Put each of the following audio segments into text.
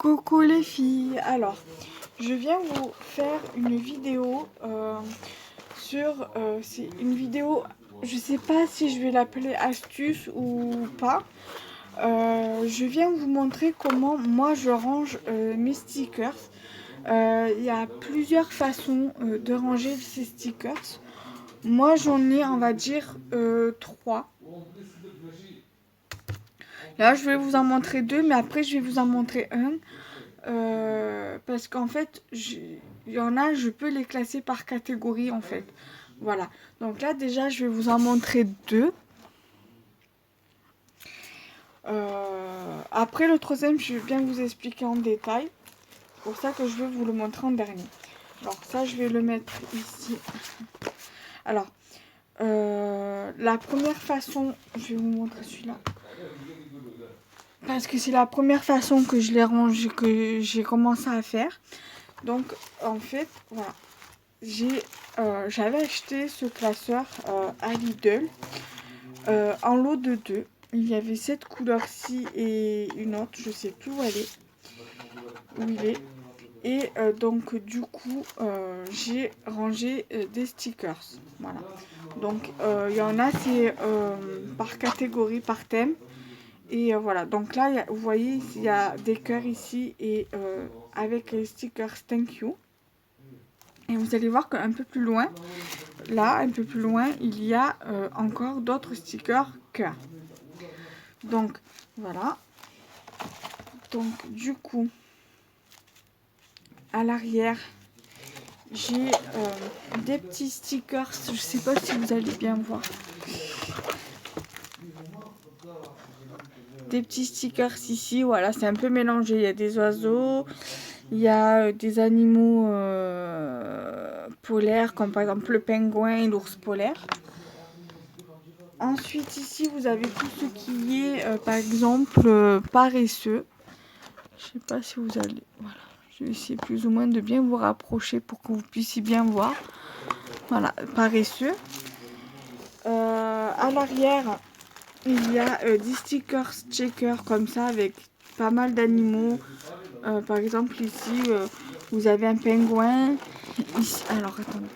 Coucou les filles, alors je viens vous faire une vidéo c'est une vidéo, je sais pas si je vais l'appeler astuce ou pas. Je viens vous montrer comment moi je range mes stickers. Il y a plusieurs façons de ranger ces stickers. Moi j'en ai, on va dire, 3. Là je vais vous en montrer 2, mais après je vais vous en montrer un. Parce qu'en fait, il y en a, je peux les classer par catégorie en fait. Voilà. Donc là, déjà, je vais vous en montrer 2. Après, le troisième, je vais bien vous expliquer en détail. C'est pour ça que je vais vous le montrer en dernier. Alors ça, je vais le mettre ici. Alors, la première façon, je vais vous montrer celui-là. Parce que c'est la première façon que je les range, que j'ai commencé à faire. Donc, en fait, voilà. J'avais acheté ce classeur à Lidl en lot de 2. Il y avait cette couleur-ci et une autre, je sais plus où il est. Et donc du coup, j'ai rangé des stickers. Voilà. Donc il y en a, c'est par catégorie, par thème. Et voilà, donc là, vous voyez, il y a des cœurs ici et avec les stickers Thank You. Et vous allez voir qu'un peu plus loin, là, un peu plus loin, il y a encore d'autres stickers cœur. Donc, voilà. Donc, du coup, à l'arrière, j'ai des petits stickers. Je sais pas si vous allez bien voir. Des petits stickers ici, voilà, c'est un peu mélangé. Il y a des oiseaux, il y a des animaux polaires, comme par exemple le pingouin et l'ours polaire. Ensuite, ici, vous avez tout ce qui est, par exemple, paresseux. Je sais pas si vous allez... Voilà. Je vais essayer plus ou moins de bien vous rapprocher pour que vous puissiez bien voir. Voilà, paresseux. À l'arrière, il y a des stickers checkers comme ça avec pas mal d'animaux. Par exemple, ici, vous avez un pingouin. Ici, alors, attendez.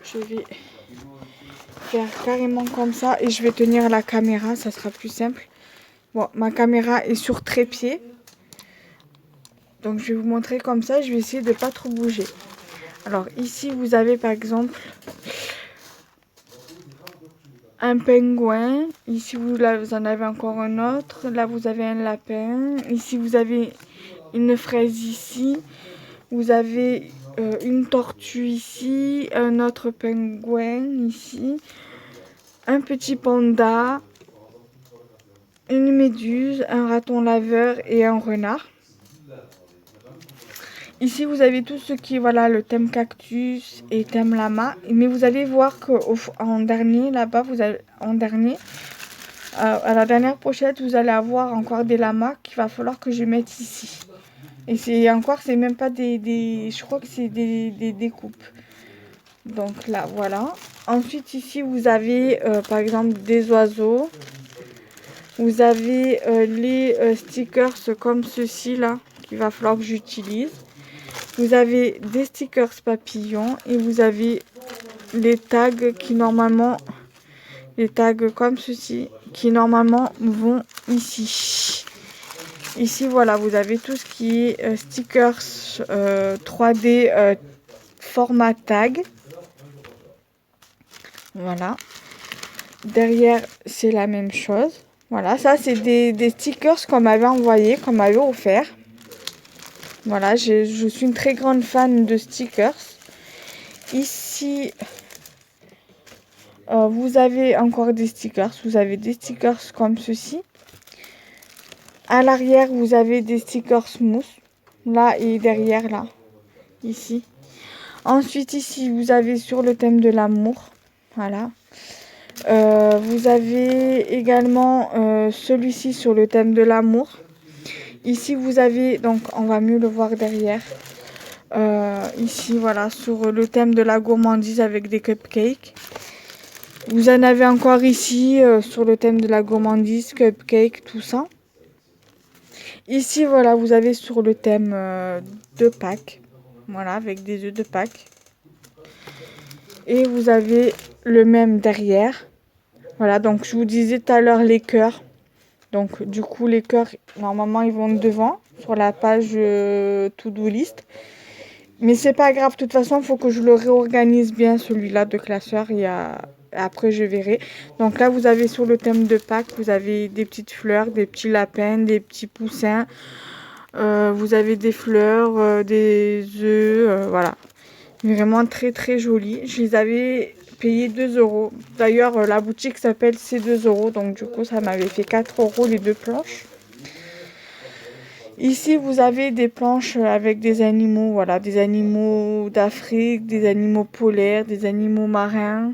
Je vais faire carrément comme ça et je vais tenir la caméra, ça sera plus simple. Bon, ma caméra est sur trépied. Donc, je vais vous montrer comme ça. Je vais essayer de ne pas trop bouger. Alors, ici, vous avez par exemple un pingouin. Ici, vous en avez encore un autre. Là, vous avez un lapin. Ici, vous avez une fraise ici. Vous avez une tortue ici. Un autre pingouin ici. Un petit panda. Une méduse. Un raton laveur et un renard. Ici, vous avez tout ce qui est, voilà, le thème cactus et thème lama. Mais vous allez voir qu'en dernier, là-bas, à la dernière pochette, vous allez avoir encore des lamas qu'il va falloir que je mette ici. Et c'est même pas je crois que c'est des découpes. Donc là, voilà. Ensuite, ici, vous avez, par exemple, des oiseaux. Vous avez les stickers comme ceci, là, qu'il va falloir que j'utilise. Vous avez des stickers papillons et vous avez les tags les tags comme ceci, qui normalement vont ici. Ici, voilà, vous avez tout ce qui est stickers 3D format tag. Voilà. Derrière, c'est la même chose. Voilà, ça, c'est des stickers qu'on m'avait envoyé, qu'on m'avait offert. Voilà, je suis une très grande fan de stickers. Ici, vous avez encore des stickers. Vous avez des stickers comme ceci. À l'arrière, vous avez des stickers mousse. Là et derrière, là. Ici. Ensuite, ici, vous avez sur le thème de l'amour. Voilà. Vous avez également celui-ci sur le thème de l'amour. Ici, vous avez, donc, on va mieux le voir derrière. Ici, voilà, sur le thème de la gourmandise avec des cupcakes. Vous en avez encore ici sur le thème de la gourmandise, cupcake, tout ça. Ici, voilà, vous avez sur le thème de Pâques. Voilà, avec des œufs de Pâques. Et vous avez le même derrière. Voilà, donc je vous disais tout à l'heure les cœurs. Donc du coup, les cœurs, normalement, ils vont devant sur la page to-do list. Mais c'est pas grave, de toute façon, il faut que je le réorganise bien, celui-là de classeur. Après, je verrai. Donc là, vous avez sur le thème de Pâques, vous avez des petites fleurs, des petits lapins, des petits poussins. Vous avez des fleurs, des œufs, voilà. Vraiment très très joli. Je les avais payés 2 euros. D'ailleurs, la boutique s'appelle C'est 2 euros. Donc du coup, ça m'avait fait 4 euros les deux planches. Ici, vous avez des planches avec des animaux, voilà, des animaux d'Afrique, des animaux polaires, des animaux marins,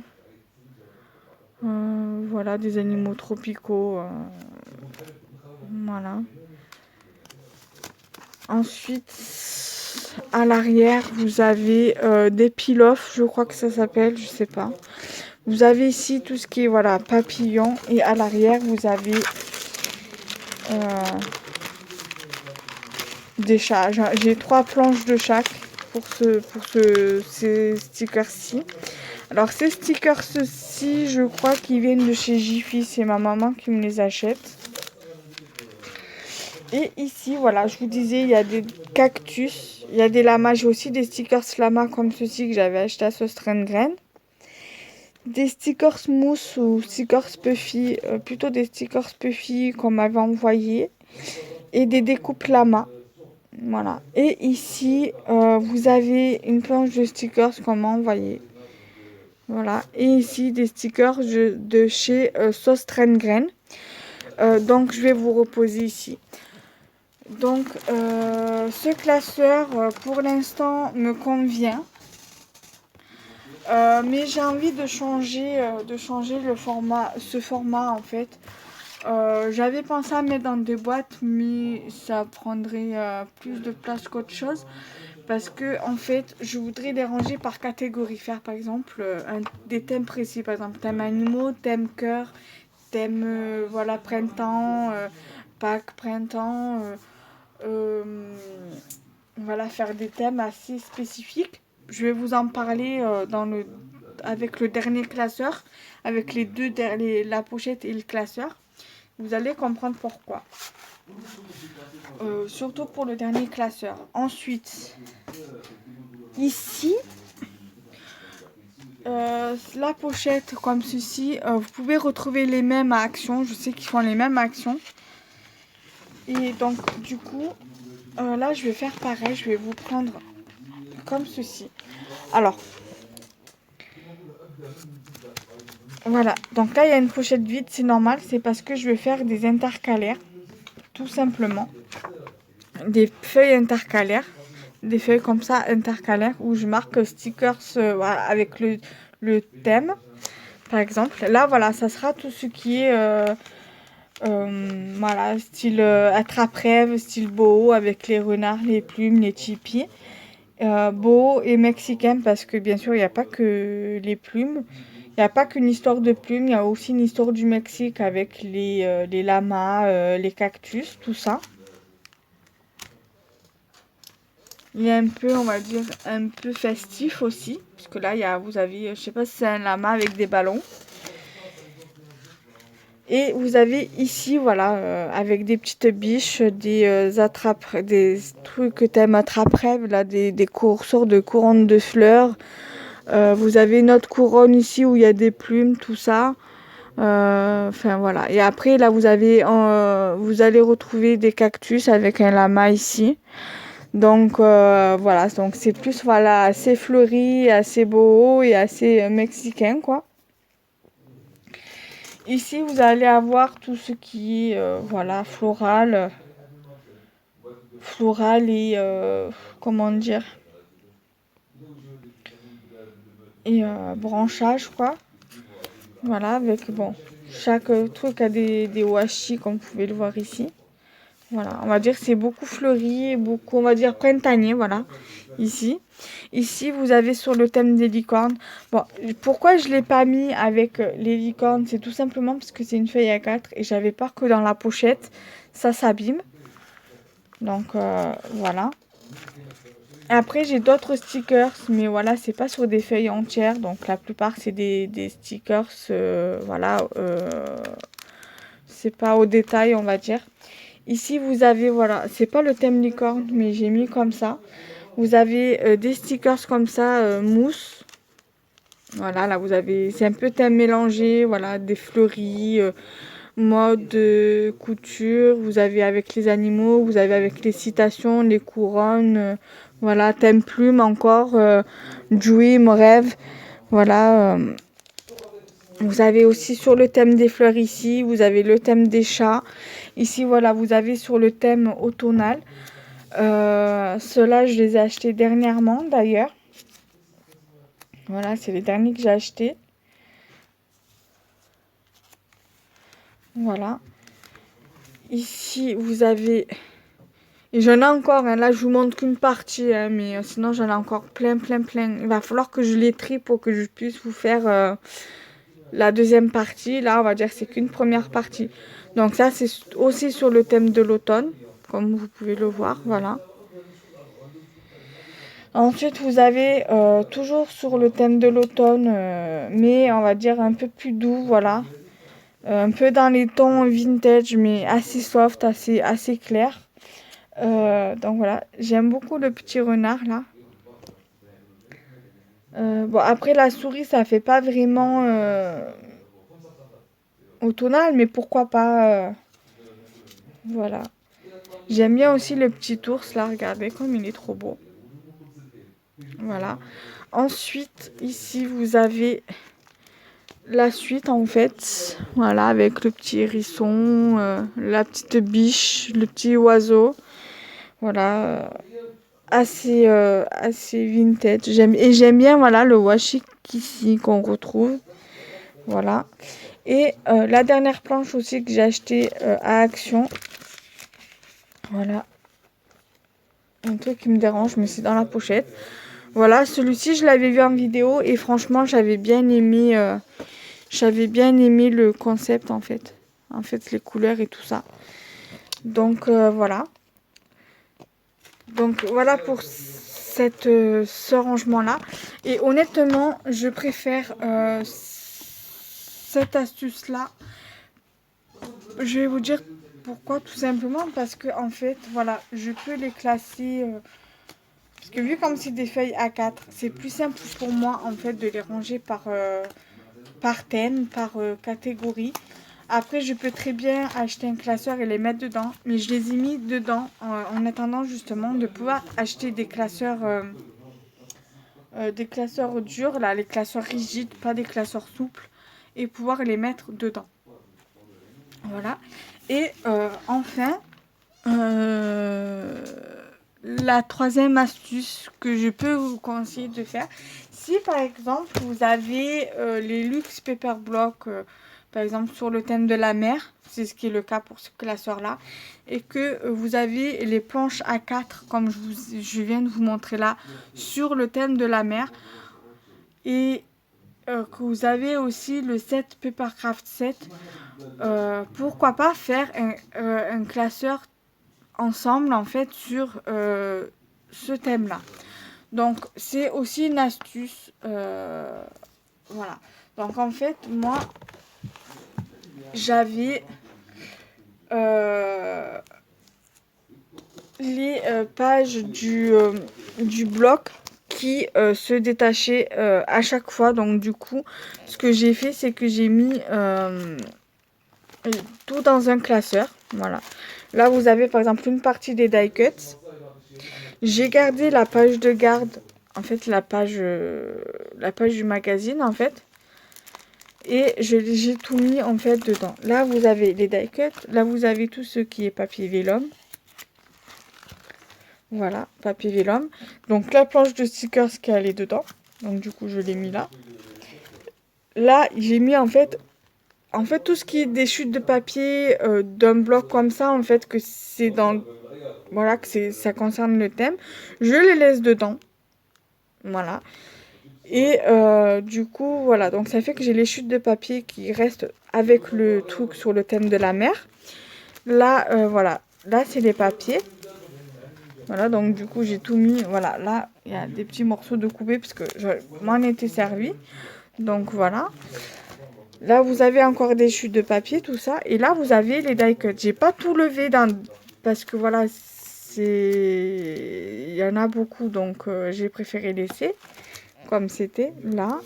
voilà, des animaux tropicaux, voilà. Ensuite, à l'arrière, vous avez des peel-off, je crois que ça s'appelle, je sais pas. Vous avez ici tout ce qui est, voilà, papillon, et à l'arrière, vous avez des chats. J'ai 3 planches de chaque ces stickers-ci. Alors ces stickers-ci, je crois qu'ils viennent de chez Jiffy. C'est ma maman qui me les achète. Et ici, voilà, je vous disais, il y a des cactus, il y a des lamas. J'ai aussi des stickers lamas comme ceci que j'avais acheté à Sostrengren. Des stickers mousse ou stickers puffy, plutôt des stickers puffy qu'on m'avait envoyé. Et des découpes lama. Voilà. Et ici, vous avez une planche de stickers qu'on m'a envoyé. Voilà. Et ici, des stickers de chez Sostrengren. Donc, je vais vous reposer ici. Donc, ce classeur, pour l'instant, me convient. Mais j'ai envie de changer le format, ce format en fait. J'avais pensé à mettre dans des boîtes, mais ça prendrait plus de place qu'autre chose. Parce que en fait, je voudrais les ranger par catégorie. Faire par exemple des thèmes précis. Par exemple, thème animaux, thème cœur, thème voilà, printemps, Pâques, printemps. Voilà, faire des thèmes assez spécifiques. Je vais vous en parler avec le dernier classeur, avec la pochette et le classeur. Vous allez comprendre pourquoi. Surtout pour le dernier classeur. Ensuite, ici, la pochette comme ceci, vous pouvez retrouver les mêmes actions. Je sais qu'ils font les mêmes actions. Et donc, du coup, là, je vais faire pareil. Je vais vous prendre comme ceci. Alors, voilà. Donc là, il y a une pochette vide. C'est normal. C'est parce que je vais faire des intercalaires. Tout simplement. Des feuilles intercalaires. Des feuilles comme ça, intercalaires, où je marque stickers voilà, avec le thème. Par exemple, là, voilà, ça sera tout ce qui est... voilà, style attrape-rêve, style boho avec les renards, les plumes, les tipis. Boho et mexicain parce que bien sûr il n'y a pas que les plumes, il n'y a pas qu'une histoire de plumes, il y a aussi une histoire du Mexique avec les lamas, les cactus, tout ça. Il y a un peu, on va dire, un peu festif aussi, parce que là vous avez, je sais pas si c'est un lama avec des ballons. Et vous avez ici, voilà, avec des petites biches, des trucs que t'aimes attraper, là, des sortes de couronnes de fleurs. Vous avez une autre couronne ici où il y a des plumes, tout ça. Enfin voilà. Et après, là, vous allez retrouver des cactus avec un lama ici. Donc voilà, donc c'est plus voilà assez fleuri, assez beau et assez mexicain quoi. Ici, vous allez avoir tout ce qui est voilà, floral et comment dire, et branchage quoi. Voilà, avec bon, chaque truc a des washi comme vous pouvez le voir ici. Voilà, on va dire que c'est beaucoup fleuri et beaucoup, on va dire printanier, voilà, ici. Ici, vous avez sur le thème des licornes. Bon, pourquoi je ne l'ai pas mis avec les licornes? C'est tout simplement parce que c'est une feuille A4 et j'avais peur que dans la pochette, ça s'abîme. Donc voilà. Après j'ai d'autres stickers, mais voilà, c'est pas sur des feuilles entières. Donc la plupart c'est des stickers, voilà, c'est pas au détail on va dire. Ici vous avez, voilà, c'est pas le thème licorne, mais j'ai mis comme ça. Vous avez des stickers comme ça, mousse. Voilà, là vous avez, c'est un peu thème mélangé, voilà, des fleuris, mode couture, vous avez avec les animaux, vous avez avec les citations, les couronnes, voilà, thème plume encore, dream, rêve, voilà. Vous avez aussi sur le thème des fleurs ici, vous avez le thème des chats. Ici, voilà, vous avez sur le thème automnal. Ceux-là, je les ai achetés dernièrement d'ailleurs. Voilà, c'est les derniers que j'ai achetés. Voilà. Ici, vous avez... Et j'en ai encore, hein. Là je vous montre qu'une partie, hein, mais sinon j'en ai encore plein. Il va falloir que je les trie pour que je puisse vous faire la deuxième partie. Là on va dire que c'est qu'une première partie. Donc ça c'est aussi sur le thème de l'automne, comme vous pouvez le voir, voilà. Ensuite vous avez toujours sur le thème de l'automne, mais on va dire un peu plus doux, voilà. Un peu dans les tons vintage, mais assez soft, assez clair. Donc voilà, j'aime beaucoup le petit renard là. Bon après la souris ça fait pas vraiment automnal, mais pourquoi pas, voilà. J'aime bien aussi le petit ours là, regardez comme il est trop beau. Voilà. Ensuite ici vous avez la suite en fait, voilà, avec le petit hérisson, la petite biche, le petit oiseau, voilà. Assez vintage. J'aime bien, voilà, le washi ici qu'on retrouve. Voilà. Et la dernière planche aussi que j'ai acheté à Action. Voilà. Un truc qui me dérange, mais c'est dans la pochette. Voilà, celui-ci je l'avais vu en vidéo et franchement j'avais bien aimé le concept en fait. En fait les couleurs et tout ça. Donc voilà. Donc voilà pour ce rangement-là. Et honnêtement, je préfère cette astuce-là. Je vais vous dire pourquoi, tout simplement parce que en fait, voilà, je peux les classer. Parce que vu comme c'est des feuilles A4, c'est plus simple pour moi en fait de les ranger par thème, par catégorie. Après, je peux très bien acheter un classeur et les mettre dedans. Mais je les ai mis dedans en attendant justement de pouvoir acheter des classeurs durs, là, les classeurs rigides, pas des classeurs souples. Et pouvoir les mettre dedans. Voilà. Et enfin, la troisième astuce que je peux vous conseiller de faire, si par exemple vous avez les Luxe Paper Block, par exemple sur le thème de la mer, c'est ce qui est le cas pour ce classeur-là, et que vous avez les planches A4, comme je viens de vous montrer là, sur le thème de la mer, et que vous avez aussi le set Papercraft 7, pourquoi pas faire un classeur ensemble en fait sur ce thème là. Donc c'est aussi une astuce, voilà. Donc en fait moi j'avais les pages du bloc qui se détachaient à chaque fois. Donc du coup ce que j'ai fait c'est que j'ai mis tout dans un classeur, voilà. Là vous avez par exemple une partie des die cuts. J'ai gardé la page de garde, en fait la page du magazine en fait. Et j'ai tout mis en fait dedans. Là vous avez les die cuts, là vous avez tout ce qui est papier vélum. Voilà, papier vélum. Donc la planche de stickers qui allait dedans. Donc du coup je l'ai mis là. Là j'ai mis en fait tout ce qui est des chutes de papier d'un bloc comme ça, en fait, que c'est dans... Voilà, que ça concerne le thème. Je les laisse dedans. Voilà. Et du coup, voilà. Donc ça fait que j'ai les chutes de papier qui restent avec le truc sur le thème de la mer. Là, voilà. Là, c'est les papiers. Voilà, donc du coup j'ai tout mis. Voilà, là il y a des petits morceaux de coupé parce que je m'en étais servi. Donc voilà. Là vous avez encore des chutes de papier, tout ça. Et là vous avez les die cuts. J'ai pas tout levé parce que voilà, il y en a beaucoup, donc j'ai préféré laisser comme c'était là.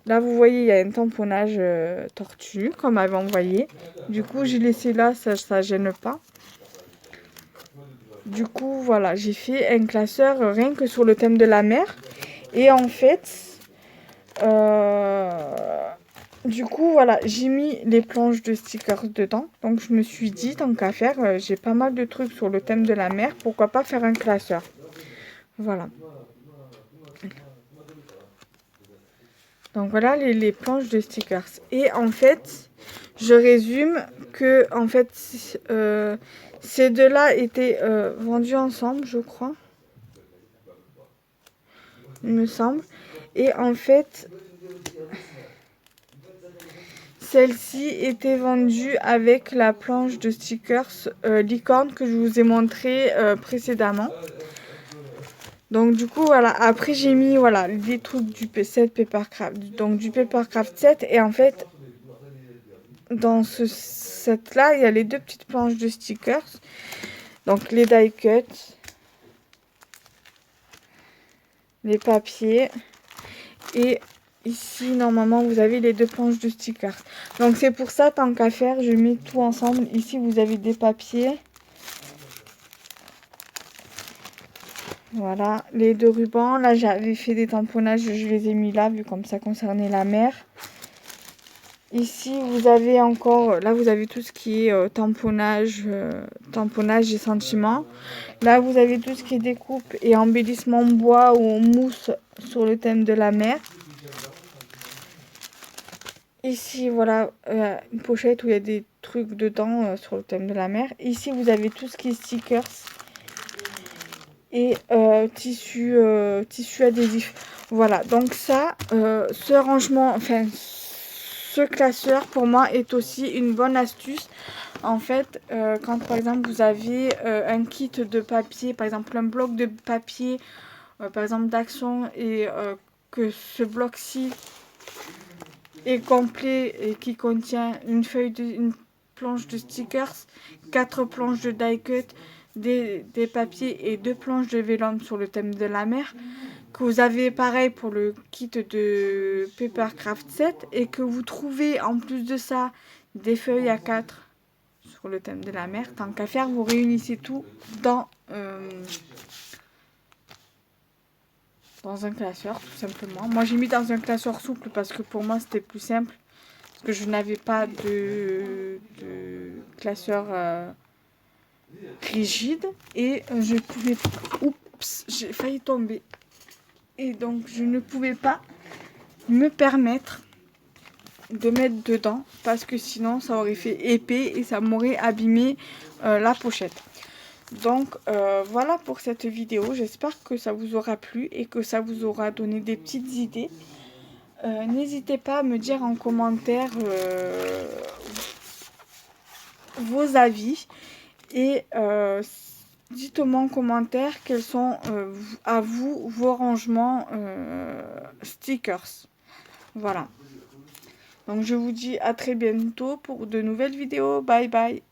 Là, vous voyez, il y a un tamponnage tortue, comme avant, vous voyez. Du coup, j'ai laissé là, ça gêne pas. Du coup, voilà, j'ai fait un classeur rien que sur le thème de la mer. Et en fait, du coup, voilà, j'ai mis les planches de stickers dedans. Donc, je me suis dit, tant qu'à faire, j'ai pas mal de trucs sur le thème de la mer. Pourquoi pas faire un classeur? Voilà. Donc voilà les planches de stickers. Et en fait, je résume que en fait ces deux-là étaient vendus ensemble, je crois. Il me semble. Et en fait, celle-ci était vendue avec la planche de stickers licorne que je vous ai montré précédemment. Donc du coup voilà, après j'ai mis voilà des trucs du P7 Papercraft, donc du Papercraft 7 et en fait dans ce set là il y a les deux petites planches de stickers, donc les die cut, les papiers et ici normalement vous avez les deux planches de stickers. Donc c'est pour ça, tant qu'à faire, je mets tout ensemble. Ici vous avez des papiers. Voilà, les deux rubans. Là, j'avais fait des tamponnages, je les ai mis là, vu comme ça concernait la mer. Ici, vous avez encore, là, vous avez tout ce qui est tamponnage et sentiments. Là, vous avez tout ce qui est découpe et embellissement bois ou mousse sur le thème de la mer. Ici, voilà, une pochette où il y a des trucs dedans sur le thème de la mer. Ici, vous avez tout ce qui est stickers et tissu adhésif. Voilà, donc ça, ce rangement, enfin, ce classeur pour moi est aussi une bonne astuce. En fait, quand par exemple vous avez un kit de papier, par exemple un bloc de papier, par exemple d'Action, et que ce bloc-ci est complet et qui contient une planche de stickers, 4 planches de die cut, des papiers et 2 planches de vélum sur le thème de la mer, que vous avez pareil pour le kit de Papercraft 7 et que vous trouvez en plus de ça des feuilles A4 sur le thème de la mer, tant qu'à faire, vous réunissez tout dans un classeur, tout simplement. Moi, j'ai mis dans un classeur souple parce que pour moi, c'était plus simple. Parce que je n'avais pas de classeur rigide. Et je pouvais... Oups, j'ai failli tomber. Et donc, je ne pouvais pas me permettre de mettre dedans. Parce que sinon, ça aurait fait épais et ça m'aurait abîmé la pochette. Donc voilà pour cette vidéo, j'espère que ça vous aura plu et que ça vous aura donné des petites idées. N'hésitez pas à me dire en commentaire vos avis et dites-moi en commentaire quels sont à vous vos rangements stickers. Voilà. Donc je vous dis à très bientôt pour de nouvelles vidéos. Bye bye.